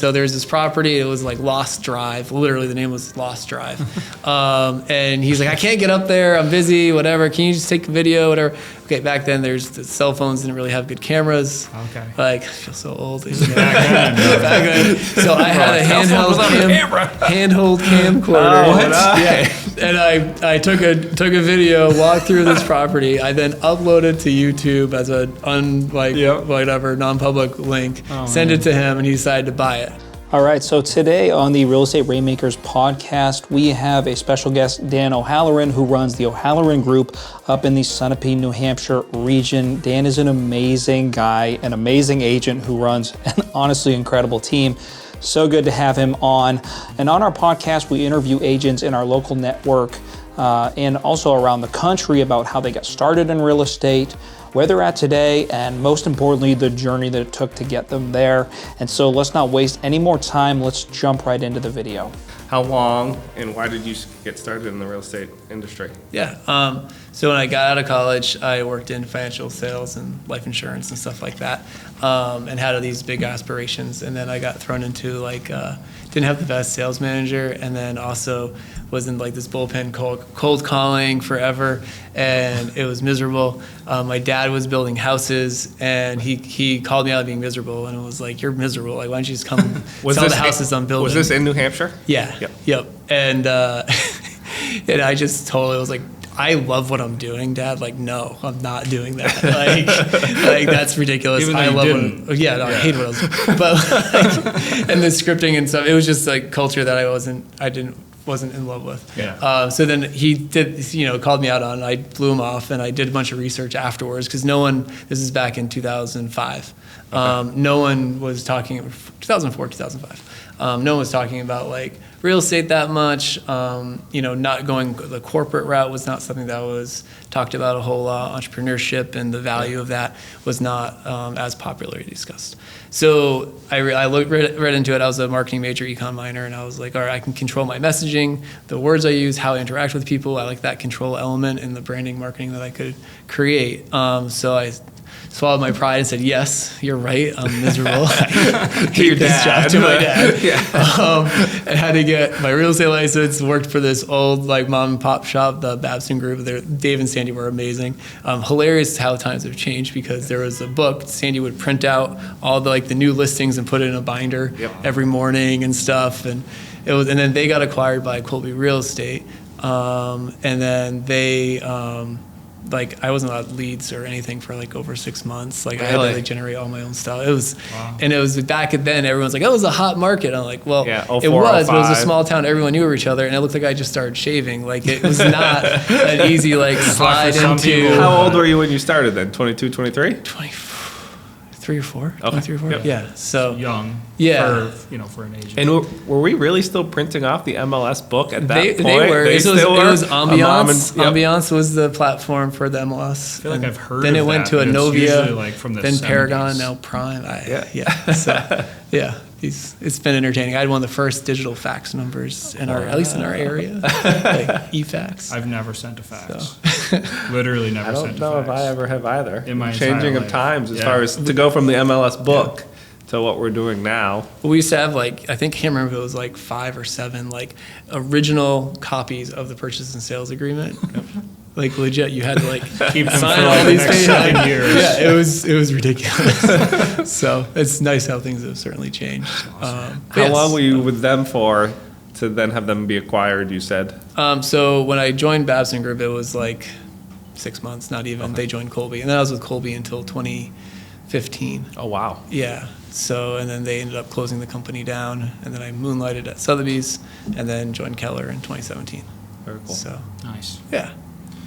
So there's this property, it was like Lost Drive, literally the name was Lost Drive. And he's like, I can't get up there, I'm busy, whatever, can you just take a video, whatever. Okay, back then the cell phones didn't really have good cameras. Okay. Like, I feel so old. Back then. So I had a handheld camcorder. What? Yeah. And I took a video, walked through this property. I then uploaded to YouTube as a whatever non-public link, sent it to him, and he decided to buy it. All right, so today on the Real Estate Rainmakers podcast, we have a special guest, Dan O'Halloran, who runs the O'Halloran Group up in the Sunappe, New Hampshire region. Dan is an amazing guy, an amazing agent who runs an honestly incredible team. So good to have him on. And on our podcast, we interview agents in our local network and also around the country about how they got started in real estate, where they're at today, and most importantly, the journey that it took to get them there. And so let's not waste any more time. Let's jump right into the video. How long and why did you get started in the real estate industry? Yeah, so when I got out of college, I worked in financial sales and life insurance and stuff like that, and had these big aspirations. And then I got thrown into didn't have the best sales manager, and then also was in like this bullpen cold calling forever, and it was miserable. My dad was building houses, and he called me out being miserable, and it was like, you're miserable. Like, why don't you just come sell the houses I'm building? Was this in New Hampshire? Yeah. Yep. And and I just totally was like, I love what I'm doing, Dad. Like, no, I'm not doing that. Like that's ridiculous. Even though I you love didn't. I hate what I was doing. But and the scripting and stuff, it was just like culture that I wasn't in love with. Yeah. So then he did, called me out on it. I blew him off, and I did a bunch of research afterwards because this is back in 2005. Okay. No one was talking, 2004, 2005. No one was talking about like real estate that much. Not going the corporate route was not something that was talked about a whole lot. Entrepreneurship and the value of that was not as popularly discussed. So I read into it. I was a marketing major, econ minor, and I was like, all right, I can control my messaging, the words I use, how I interact with people. I like that control element in the branding marketing that I could create. So I swallowed my pride and said, yes, you're right, I'm miserable. I hate this job to my dad. And had to get my real estate license, worked for this old like mom and pop shop, the Babson Group. Dave and Sandy were amazing. Hilarious how times have changed, because there was a book, Sandy would print out all the new listings and put it in a binder every morning and stuff. And then they got acquired by Colby Real Estate. And then they, I wasn't allowed leads or anything for over 6 months. I had to generate all my own stuff. And it was back then, everyone's like, oh, it was a hot market. I'm like, well, it was, but it was a small town. Everyone knew each other, and it looked like I just started shaving. It was not an easy slide into. How old were you when you started then? 22, 23? 23 or 4. Okay. 23 or 4. Yep. Yeah. So young. Yeah. For an agent. And were we really still printing off the MLS book at that point? They were. It was Ambiance. Yep. Ambiance was the platform for the MLS. I feel like I've heard Then of it went that, to a but it's Novia, usually, from the then 70s. Paragon, now Prime. So, yeah. It's been entertaining. I had one of the first digital fax numbers at least in our area, e-fax. I've never sent a fax. Literally never sent a fax. I don't know if I ever have either. In my changing of times as far as to go from the MLS book to what we're doing now. We used to have I can't remember if it was 5 or 7 original copies of the purchase and sales agreement. Legit, you had to keep them sign for all the these next 7 years. Yeah, it was ridiculous. So it's nice how things have certainly changed. How long were you with them for to then have them be acquired, you said? So when I joined Babson Group, it was 6 months, not even. Okay. They joined Colby. And then I was with Colby until 2015. Oh, wow. Yeah. So, and then they ended up closing the company down. And then I moonlighted at Sotheby's and then joined Keller in 2017. Very cool. So, nice. Yeah.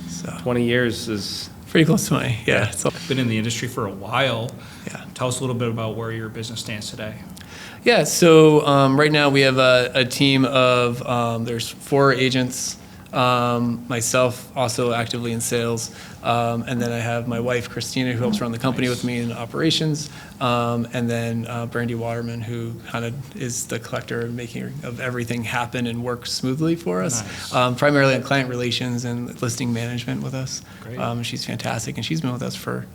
So 20 years is pretty close to 20. Yeah. So, been in the industry for a while. Yeah. Tell us a little bit about where your business stands today. Yeah. So right now we have a team of there's 4 agents. Myself also actively in sales, and then I have my wife Christina who helps run the company with me in operations, and then Brandy Waterman who kind of is the collector and making of everything happen and work smoothly for us. Nice. Primarily on client relations and listing management with us. Great. She's fantastic, and she's been with us for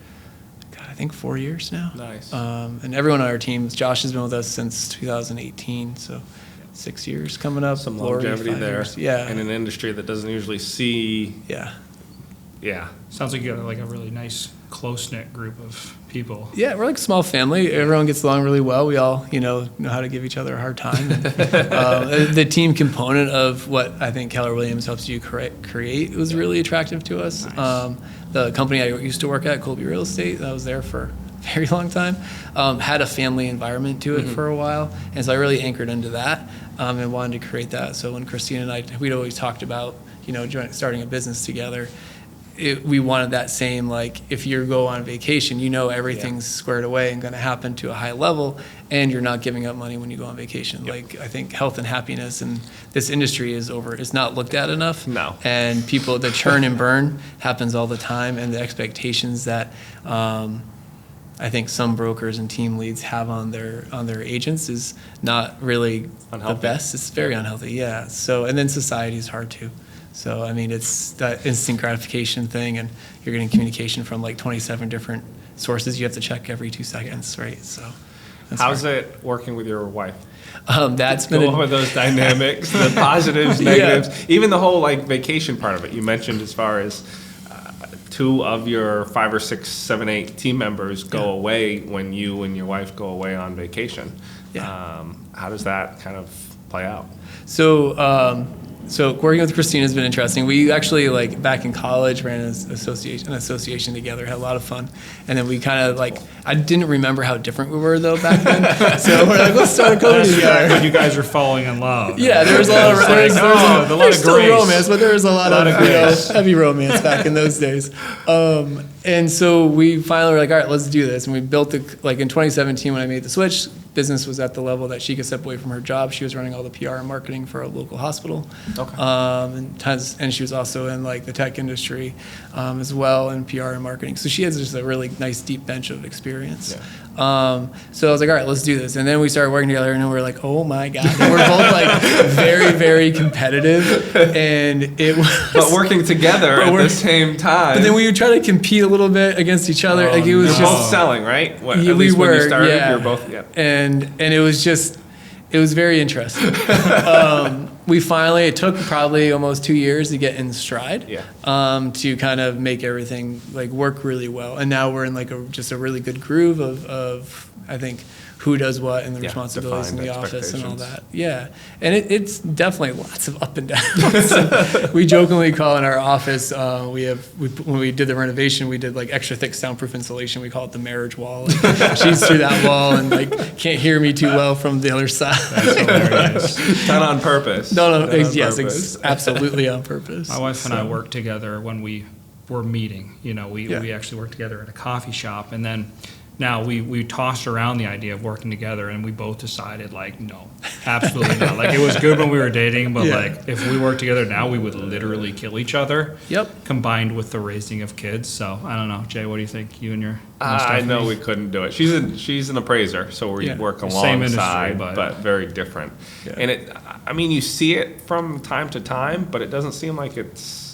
think 4 years now. Nice. And everyone on our team, Josh has been with us since 2018, so 6 years coming up. Some Lori, longevity 5 there. years. Yeah. In an industry that doesn't usually see. Yeah. Yeah. Sounds like you got like a really nice, close-knit group of people. Yeah, we're like a small family. Everyone gets along really well. We all, know how to give each other a hard time. The team component of what I think Keller Williams helps you create was really attractive to us. Nice. The company I used to work at, Colby Real Estate, I was there for a very long time, had a family environment to it for a while. And so I really anchored into that and wanted to create that. So when Christina and I, we'd always talked about, starting a business together. We wanted that same, like, if you go on vacation, everything's squared away and going to happen to a high level, and you're not giving up money when you go on vacation. Yep. Like, I think health and happiness in this industry is not looked at enough. No. And the churn and burn happens all the time, and the expectations that I think some brokers and team leads have on their agents is not really Unhealthy. the best. It's very unhealthy, yeah. So, and then society is hard too. So, I mean, it's that instant gratification thing, and you're getting communication from like 27 different sources you have to check every 2 seconds, right? So, that's How's hard. it working with your wife? That's been Go over those dynamics, the positives, negatives, Yeah. even the whole like vacation part of it. You mentioned as far as 2 of your 5 or 6, 7, 8 team members go away when you and your wife go away on vacation. Yeah. How does that kind of play out? So working with Christina has been interesting. We actually, like, back in college, ran an association together, had a lot of fun. And then we kind of, I didn't remember how different we were, though, back then. So we're like, let's start a company together. When you guys are falling in love. Yeah, there was a lot of There's a lot of there's still grace. romance, but there was a lot of grace. heavy romance back in those days. And so we finally were like, all right, let's do this. And we built in 2017 when I made the switch, business was at the level that she could step away from her job. She was running all the PR and marketing for a local hospital. Okay. And she was also in the tech industry as well in PR and marketing. So she has just a really nice deep bench of experience. Yeah. So I was like, all right, let's do this. And then we started working together, and then we were like, oh my God. And we're both very, very competitive. And it was. But working together at the same time. But then we would try to compete a little bit against each other. It was You're just. both selling, right? At Yeah, least when you started, yeah. you're both. Yeah. And it was very interesting. It took probably almost 2 years to get in stride. Yeah. To kind of make everything work really well. And now we're in just a really good groove of I think who does what and the responsibilities in defined the office and all expectations. that. Yeah. And it's definitely lots of up and downs. And we jokingly call in our office, when we did the renovation, we did extra thick soundproof insulation. We call it the marriage wall. She's through that wall and can't hear me too well from the other side. That's hilarious. Done on purpose. No, Done on yes, purpose. absolutely on purpose. My wife and I worked together when we were meeting. We Yeah. actually worked together at a coffee shop, and then now we tossed around the idea of working together, and we both decided no, absolutely not. It was good when we were dating, but Yeah. if we worked together now, we would literally kill each other. Yep. Combined with the raising of kids. So I don't know, Jay. What do you think? You and your I know we couldn't do it. She's an appraiser, so we Yeah. work Same industry, alongside, but- but very different. Yeah. And you see it from time to time, but it doesn't seem like it's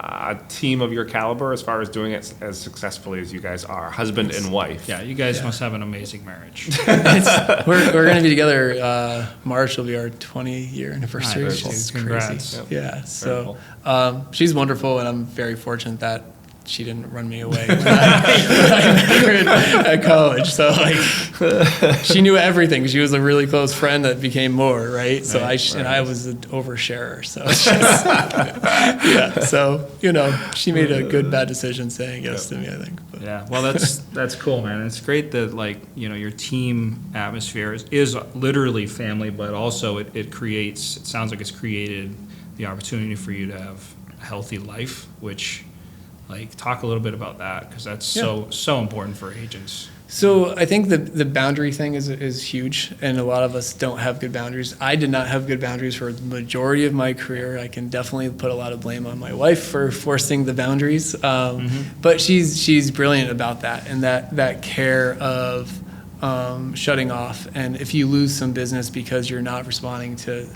a team of your caliber as far as doing it as successfully as you guys are, husband and wife. Yeah, you guys must have an amazing marriage. We're going to be together. March will be our 20-year anniversary. Nice. Which is Congrats. crazy. Yeah. Very So she's wonderful, and I'm very fortunate that she didn't run me away when I met her at college. So she knew everything. She was a really close friend that became more, right? So and I was an oversharer. So it's just, yeah. So she made a good bad decision saying yes to me, I think. But. Yeah, well, that's cool, man. It's great that your team atmosphere is literally family, but also it creates. It sounds like it's created the opportunity for you to have a healthy life, which. Talk a little bit about that, because that's so important for agents. So I think the boundary thing is huge, and a lot of us don't have good boundaries. I did not have good boundaries for the majority of my career. I can definitely put a lot of blame on my wife for forcing the boundaries, but she's brilliant about that, and that care of shutting off. And if you lose some business because you're not responding to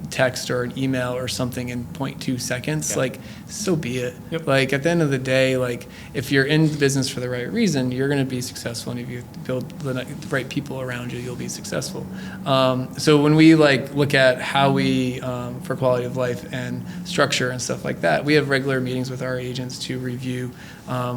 text or an email or something in 0.2 seconds, like, so be it. Yep. Like, at the end of the day, like, if you're in the business for the right reason, you're going to be successful. And if you build the right people around you, you'll be successful. So when we like look at how we, for quality of life and structure and stuff like that, we have regular meetings with our agents to review.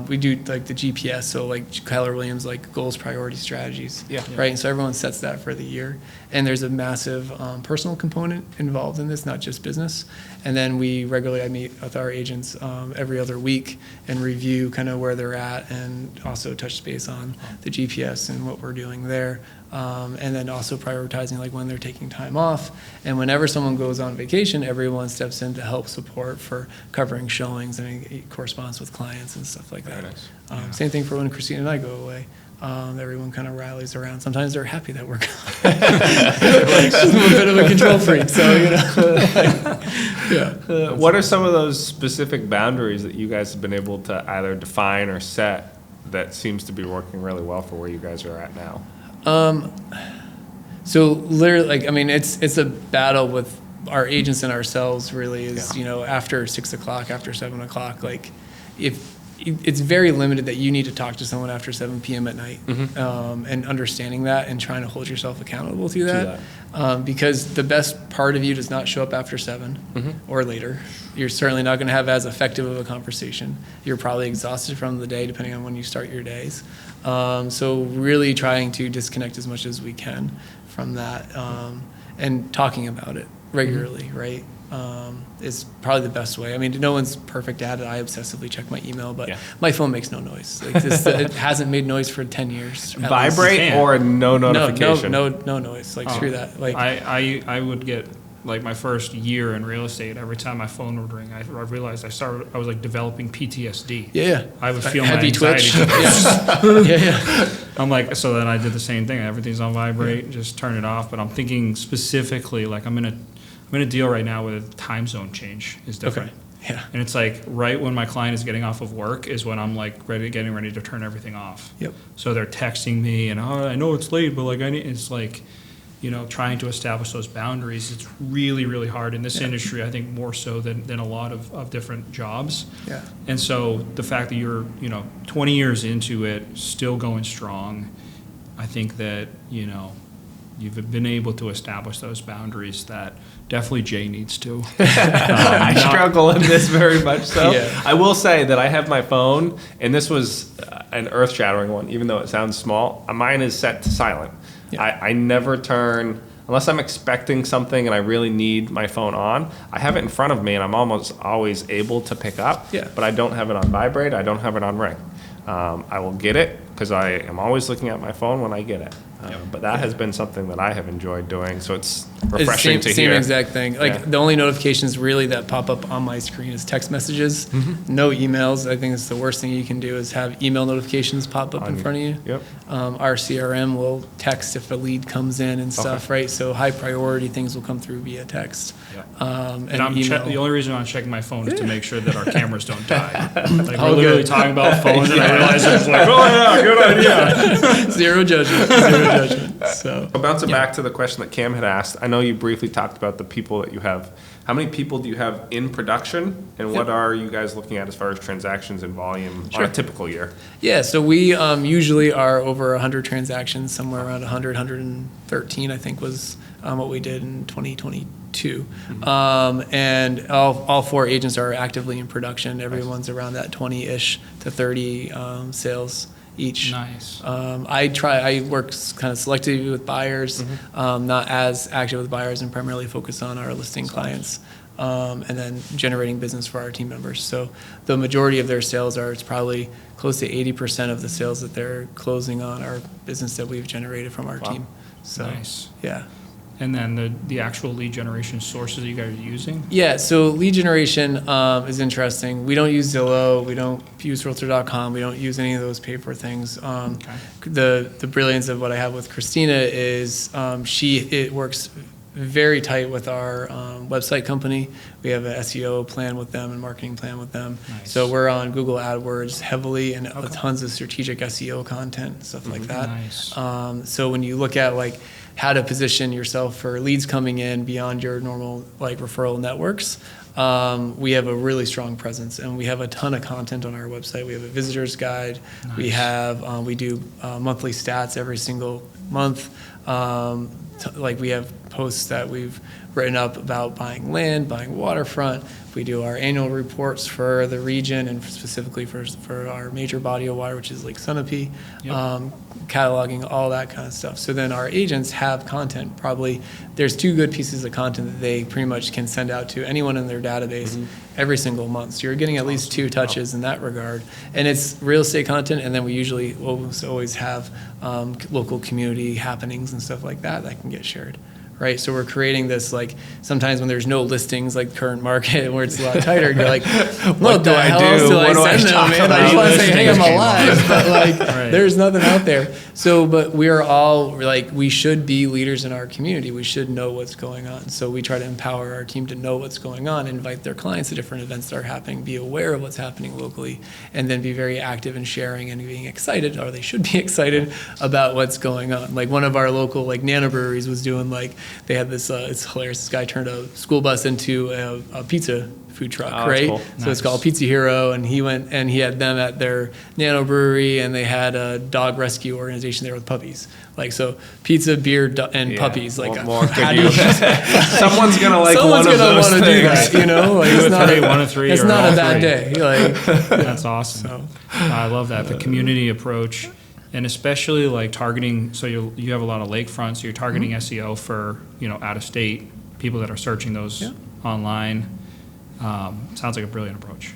We do like the GPS, so like Keller Williams, like goals, priorities, strategies, right? And so everyone sets that for the year. And there's a massive personal component involved in this, not just business. And then we regularly, I meet with our agents every other week and review kind of where they're at, and also touch base on the GPS and what we're doing there. And then also prioritizing like when they're taking time off. And whenever someone goes on vacation, everyone steps in to help support for covering showings, and it corresponds with clients and stuff like that. Very nice. Same thing for when Christina and I go away. Everyone kind of rallies around. Sometimes they're happy that we're gone. I'm a bit of a control freak, so What are some of those specific boundaries that you guys have been able to either define or set that seems to be working really well for where you guys are at now? So literally, like, I mean, it's a battle with our agents and ourselves. Really, is after 6 o'clock, after 7 o'clock, like if. It's very limited that you need to talk to someone after 7 p.m. at night, and understanding that and trying to hold yourself accountable to that. Because the best part of you does not show up after 7 or later. You're certainly not going to have as effective of a conversation. You're probably exhausted from the day, depending on when you start your days. So really trying to disconnect as much as we can from that, and talking about it regularly, right? Is probably the best way. I mean, no one's perfect at it. I obsessively check my email, but my phone makes no noise. Like it hasn't made noise for 10 years. Vibrate or no notification? No noise. Like screw that. Like I would get, like, my first year in real estate, every time my phone would ring, I realized I was like developing PTSD. Yeah. I would feel my heavy anxiety. twitch. yeah. I'm like, so then I did the same thing. Everything's on vibrate, just turn it off. But I'm thinking specifically, like, I'm in a deal right now where the time zone change is different. Okay. Yeah. And it's like right when my client is getting off of work is when I'm like getting ready to turn everything off. Yep. So they're texting me and, I know it's late, but like it's like, trying to establish those boundaries. It's really, really hard in this industry, I think more so than a lot of different jobs. Yeah. And so the fact that you're, 20 years into it, still going strong, I think that, you've been able to establish those boundaries that definitely Jay needs to. I struggle in this very much so. Yeah. I will say that I have my phone, and this was an earth-shattering one, even though it sounds small. Mine is set to silent. Yeah. I never turn, unless I'm expecting something and I really need my phone on, I have it in front of me and I'm almost always able to pick up, but I don't have it on vibrate, I don't have it on ring. I will get it because I am always looking at my phone when I get it. But that has been something that I have enjoyed doing, so it's refreshing to hear. Same exact thing. Like the only notifications really that pop up on my screen is text messages, no emails. I think it's the worst thing you can do is have email notifications pop up in front of you. Yep. Our CRM will text if a lead comes in and stuff, right? So high priority things will come through via text. And email. The only reason I'm checking my phone is to make sure that our cameras don't die. Like we're literally talking about phones, and I realize it's like, oh yeah, good idea. Zero judgment. So Bouncing back to the question that Cam had asked, I know you briefly talked about the people that you have. How many people do you have in production, and what are you guys looking at as far as transactions and volume on a typical year? Yeah, so we usually are over 100 transactions, somewhere around 100, 113, I think was what we did in 2022. And all 4 agents are actively in production. Everyone's around that 20-ish to 30 sales each. Nice. I work kind of selectively with buyers, not as active with buyers, and primarily focus on our listing clients, and then generating business for our team members. So the majority of their sales it's probably close to 80% of the sales that they're closing on are business that we've generated from our team. So, nice. Yeah. And then the actual lead generation sources that you guys are using? Yeah, so lead generation is interesting. We don't use Zillow, we don't use Realtor.com, we don't use any of those paper things. The brilliance of what I have with Christina is it works very tight with our website company. We have an SEO plan with them and marketing plan with them. Nice. So we're on Google AdWords heavily and tons of strategic SEO content, stuff like that. Nice. So when you look at like how to position yourself for leads coming in beyond your normal like referral networks. We have a really strong presence, and we have a ton of content on our website. We have a visitor's guide. Nice. We do monthly stats every single month. Like we have posts that we've written up about buying land, buying waterfront. We do our annual reports for the region and specifically for our major body of water, which is Lake Sunappe, cataloging all that kind of stuff. So then our agents have content. Probably there's 2 good pieces of content that they pretty much can send out to anyone in their database every single month. So you're getting at least 2 touches in that regard. And it's real estate content, and then we usually always have local community happenings and stuff like that that can get shared. Right, so we're creating this, like, sometimes when there's no listings, like current market, where it's a lot tighter, you're like, what the hell else do I send them, man? I just want to say, hey, I'm alive, but like, there's nothing out there. So, but we are all, like, we should be leaders in our community. We should know what's going on. So we try to empower our team to know what's going on, invite their clients to different events that are happening, be aware of what's happening locally, and then be very active in sharing and being excited, or they should be excited about what's going on. Like one of our local, like, nano breweries was doing, like, they had this, it's hilarious, this guy turned a school bus into a pizza food truck, right? Cool. So it's called Pizza Hero, and he went and he had them at their nano brewery, and they had a dog rescue organization there with puppies. Like, so pizza, beer, and puppies. Like, what more could you? Someone's gonna like someone's one of gonna those want to do that, things. you know? Like, Two or three, 1 of 3. It's or not all a bad 3. day. Like, That's awesome. I love that, the community approach, and especially like targeting. So you have a lot of lakefront, so you're targeting SEO for out of state people that are searching those online. Sounds like a brilliant approach.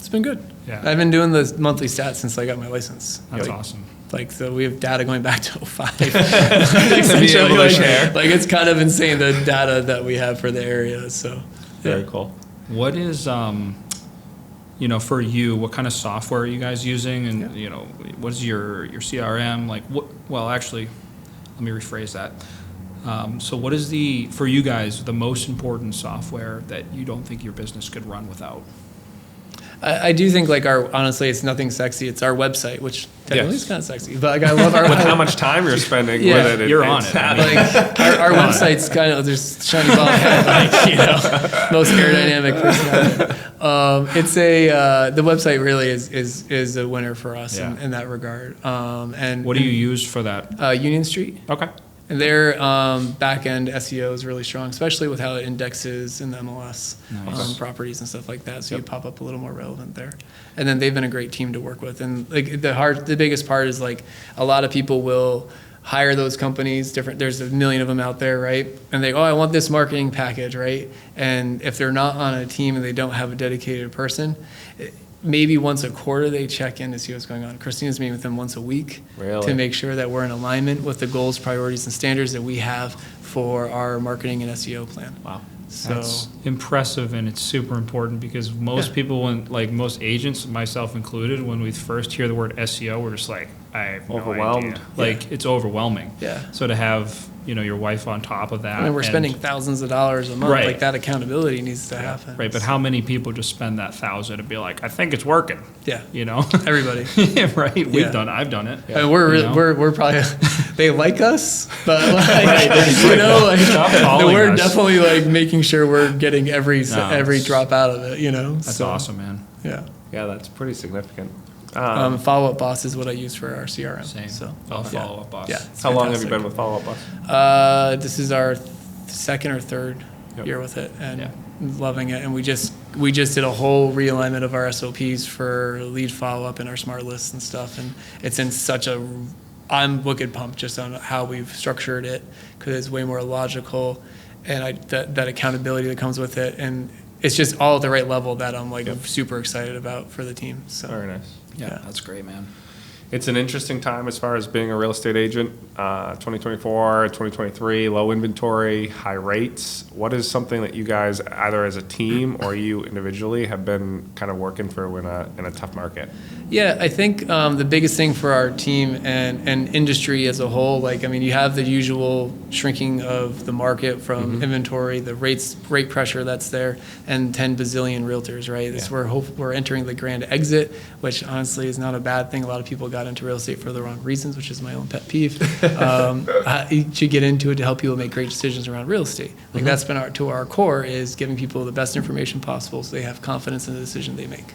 it's been good. Yeah. I've been doing the monthly stats since I got my license. That's Like, awesome. Like, so we have data going back to 05. To be able to share. Like, it's kind of insane, the data that we have for the area. So, Very cool. What is for you? What kind of software are you guys using? And what is your CRM like? Well, actually, let me rephrase that. So, what is for you guys the most important software that you don't think your business could run without? I do think, like, honestly, it's nothing sexy. It's our website, which technically is kind of sexy. But, like, I love our With how much time you're spending with it. You're on it. Like, our website's kind of, there's shiny ball head, like, most aerodynamic personality. It's the website really is a winner for us in that regard. And What do you use for that? Union Street. Okay. And their back-end SEO is really strong, especially with how it indexes in the MLS properties and stuff like that. So you pop up a little more relevant there. And then they've been a great team to work with. And like the biggest part is, like, a lot of people will hire those companies. There's a million of them out there, right? And they go, I want this marketing package, right? And if they're not on a team and they don't have a dedicated person, maybe once a quarter they check in to see what's going on. Christina's meeting with them once a week to make sure that we're in alignment with the goals, priorities, and standards that we have for our marketing and SEO plan. Wow. So That's impressive, and it's super important because most people, most agents, myself included, when we first hear the word SEO, we're just like, I have no Overwhelmed. idea. Like, it's overwhelming. Yeah. So to have, your wife on top of that. I mean, we're spending thousands of dollars a month. Right. Like, that accountability needs to happen. Right, but how many people just spend that $1,000 and be like, I think it's working? Yeah. Everybody. Right. I've done it. And we're probably they like us, but like, we're definitely like making sure we're getting every drop out of it. That's awesome, man. Yeah. Yeah, that's pretty significant. Follow-up Boss is what I use for our CRM. Same. So Follow-up Boss. Yeah. How long have you fantastic. been with Follow Up Boss? This is our second or third year with it, and loving it. And we just did a whole realignment of our SOPs for lead follow-up and our smart lists and stuff. And it's in I'm wicked pumped just on how we've structured it, because it's way more logical, and that accountability that comes with it, and it's just all at the right level that I'm like super excited about for the team. So Very nice. Yeah, that's great, man. It's an interesting time as far as being a real estate agent. 2024, 2023, low inventory, high rates. What is something that you guys, either as a team or you individually, have been kind of working through in a tough market? Yeah, I think the biggest thing for our team and industry as a whole, like, I mean, you have the usual shrinking of the market from inventory, the rate pressure that's there, and 10 bazillion realtors, right? This we're entering the grand exit, which honestly is not a bad thing. A lot of people got into real estate for the wrong reasons, which is my own pet peeve. You should get into it to help people make great decisions around real estate. Like that's been our core is giving people the best information possible so they have confidence in the decision they make.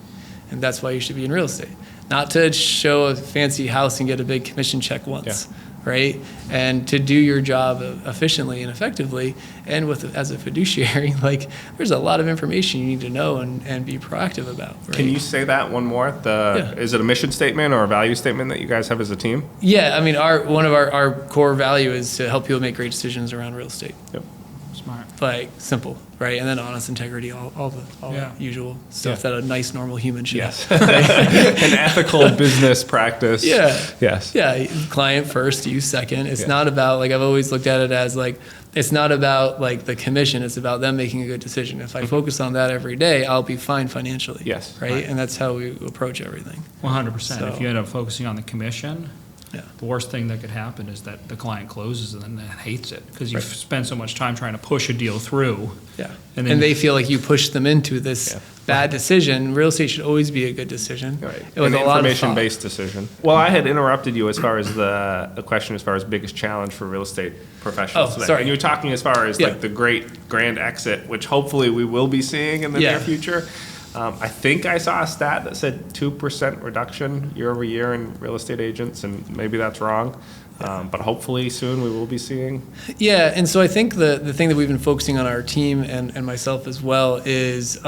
And that's why you should be in real estate. Not to show a fancy house and get a big commission check once, right? And to do your job efficiently and effectively. And as a fiduciary, like there's a lot of information you need to know and be proactive about. Right? Can you say that one more? Is it a mission statement or a value statement that you guys have as a team? Yeah, I mean, one of our core value is to help people make great decisions around real estate. Yep. Smart. Like simple, right? And then honest integrity, all the usual stuff that a nice normal human should have. An ethical business practice. Yes. Yeah, client first, you second. It's not about, like, I've always looked at it as like, it's not about like the commission, it's about them making a good decision. If I focus on that every day, I'll be fine financially. Yes. Right? And that's how we approach everything. 100%. If you end up focusing on the commission, Yeah. the worst thing that could happen is that the client closes and then hates it because you've spent so much time trying to push a deal through. Yeah. And And they feel like you pushed them into this bad decision. Real estate should always be a good decision. Right. With An a lot of information-based decision. Well, I had interrupted you as far as the question as far as biggest challenge for real estate professionals. Oh, sorry. And you were talking as far as like the great grand exit, which hopefully we will be seeing in the near future. I think I saw a stat that said 2% reduction year over year in real estate agents, and maybe that's wrong. But hopefully soon we will be seeing. Yeah, and so I think the thing that we've been focusing on our team and myself as well is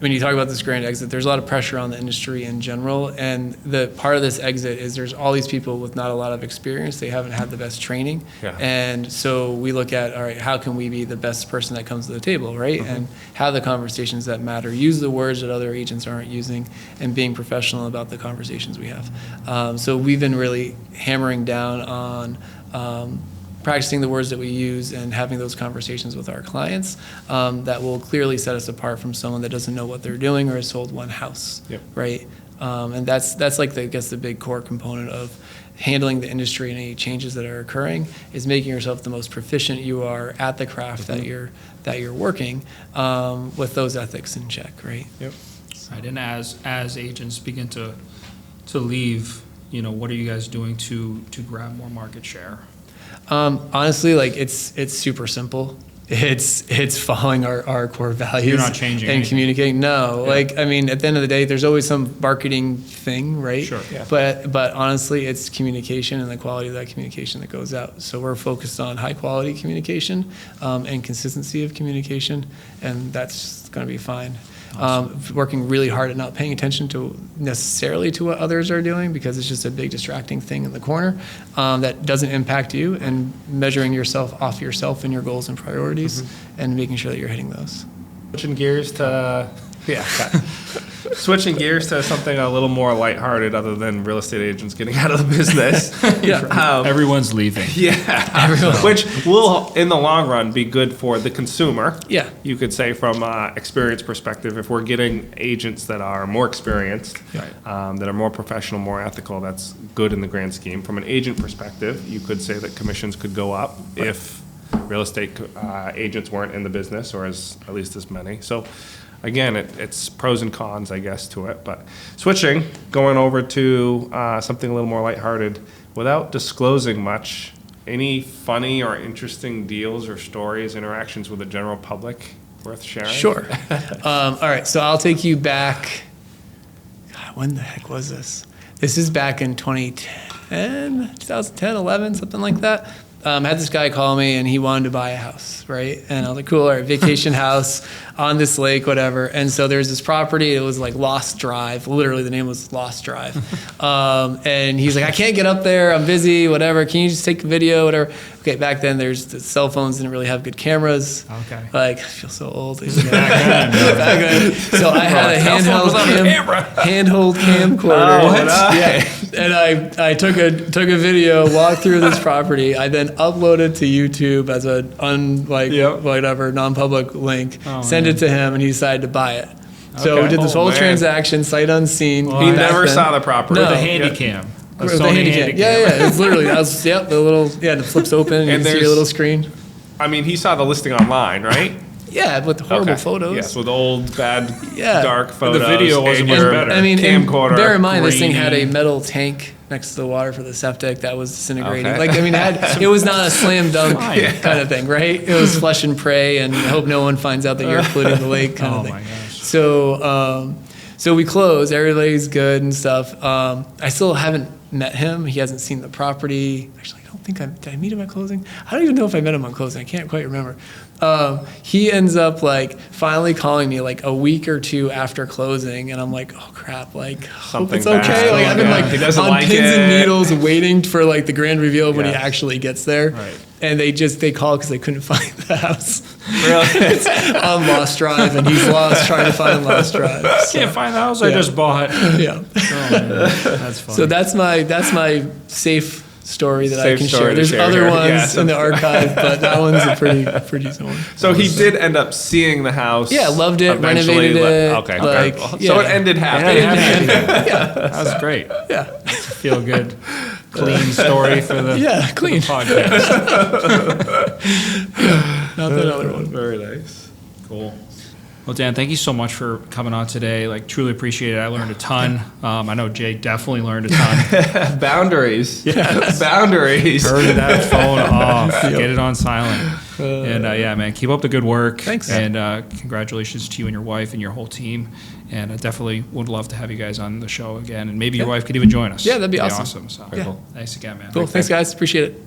when you talk about this grand exit, there's a lot of pressure on the industry in general. And the part of this exit is there's all these people with not a lot of experience. They haven't had the best training. Yeah. And so we look at, all right, how can we be the best person that comes to the table, right? And have the conversations that matter. Use the words that other agents aren't using and being professional about the conversations we have. So we've been really hammering down on practicing the words that we use and having those conversations with our clients that will clearly set us apart from someone that doesn't know what they're doing or has sold one house, right? And that's like, I guess, the big core component of handling the industry and any changes that are occurring is making yourself the most proficient you are at the craft that you're working with those ethics in check, right? Yep. Right, and as agents begin to leave, what are you guys doing to grab more market share? Honestly, like it's super simple. It's following our core values. You're not changing and anything. communicating. No, like I mean, at the end of the day, there's always some marketing thing, right? Sure. Yeah. But honestly, it's communication and the quality of that communication that goes out. So we're focused on high quality communication and consistency of communication, and that's going to be fine. Working really hard at not paying attention to necessarily to what others are doing because it's just a big distracting thing in the corner that doesn't impact you, and measuring yourself off yourself and your goals and priorities and making sure that you're hitting those. Switching gears to switching gears to something a little more lighthearted, other than real estate agents getting out of the business. Everyone's leaving. Which will, in the long run, be good for the consumer. Yeah. You could say from an experience perspective, if we're getting agents that are more experienced, that are more professional, more ethical, that's good in the grand scheme. From an agent perspective, you could say that commissions could go up if real estate agents weren't in the business, or at least as many. So again, it's pros and cons, I guess, to it. But switching, going over to something a little more lighthearted, without disclosing much, any funny or interesting deals or stories, interactions with the general public worth sharing? Sure. All right, so I'll take you back. God, when the heck was this? This is back in 2010, 11, something like that. Had this guy call me and he wanted to buy a house, right? And I was like, cool, all right, vacation house on this lake, whatever. And so there's this property, it was like Lost Drive, literally the name was Lost Drive. And he's like, I can't get up there, I'm busy, whatever, can you just take a video, whatever. Okay, back then the cell phones didn't really have good cameras. Okay. Like, I feel so old. Back then. So I had a handheld camcorder. What? Yeah. And I took a video, walked through this property. I then uploaded to YouTube as a whatever non-public link, sent it to him, and he decided to buy it. So we Okay. did this Oh, whole man. transaction, sight unseen. Well, He back never then. saw the property. No. The Yeah. handy cam. A With the Sony handy cam. handy Yeah, cam. yeah. It's literally that was the little and it flips open and you And can see your there's- little screen. I mean, he saw the listing online, right? Yeah, with the horrible Okay. photos. Yes, with old, bad, Yeah. dark photos. video wasn't and much your better. I mean, and camcorder. bear in mind, this thing had a grainy. metal tank next to the water for the septic that was disintegrating. Okay. Like, I mean, it was not a slam dunk kind of thing, right? It was flush and pray, and I hope no one finds out that you're polluting the lake kind Oh of thing. my gosh. So we closed. Everybody's good and stuff. I still haven't met him. He hasn't seen the property. Actually, I don't think did I meet him at closing? I don't even know if I met him on closing. I can't quite remember. He ends up like finally calling me like a week or two after closing, and I'm like, oh crap, like hope Something it's okay. bad. Like I've been Yeah. like He doesn't on like pins and it. needles waiting for like the grand reveal when he Yes. actually gets there. Right. And they call because they couldn't find the house Really? on Lost Drive, and he's lost trying to find Lost Drive. So, Can't find the house I Yeah. just bought. yeah. Oh, man. That's funny. So that's my safe story that I Safe can story share. to There's share other here. ones Yes, in the I'm sure. archive, but that one's a pretty one. So he did end up seeing the house. Yeah, loved it, eventually. renovated it, Okay. like, okay. yeah. So it ended happy. Yeah, that was great. yeah, Feel good, clean story for the, yeah, for the clean. podcast. Not that other one. Very nice. Cool. Well, Dan, thank you so much for coming on today. Like, truly appreciate it. I learned a ton. I know Jay definitely learned a ton. Boundaries. Yes. Boundaries. Turn that phone off. Get it on silent. And yeah, man, keep up the good work. Thanks. And congratulations to you and your wife and your whole team. And I definitely would love to have you guys on the show again. And maybe your wife could even join us. Yeah, that'd be awesome. So Cool. thanks again, man. Cool. Thanks, guys. Appreciate it.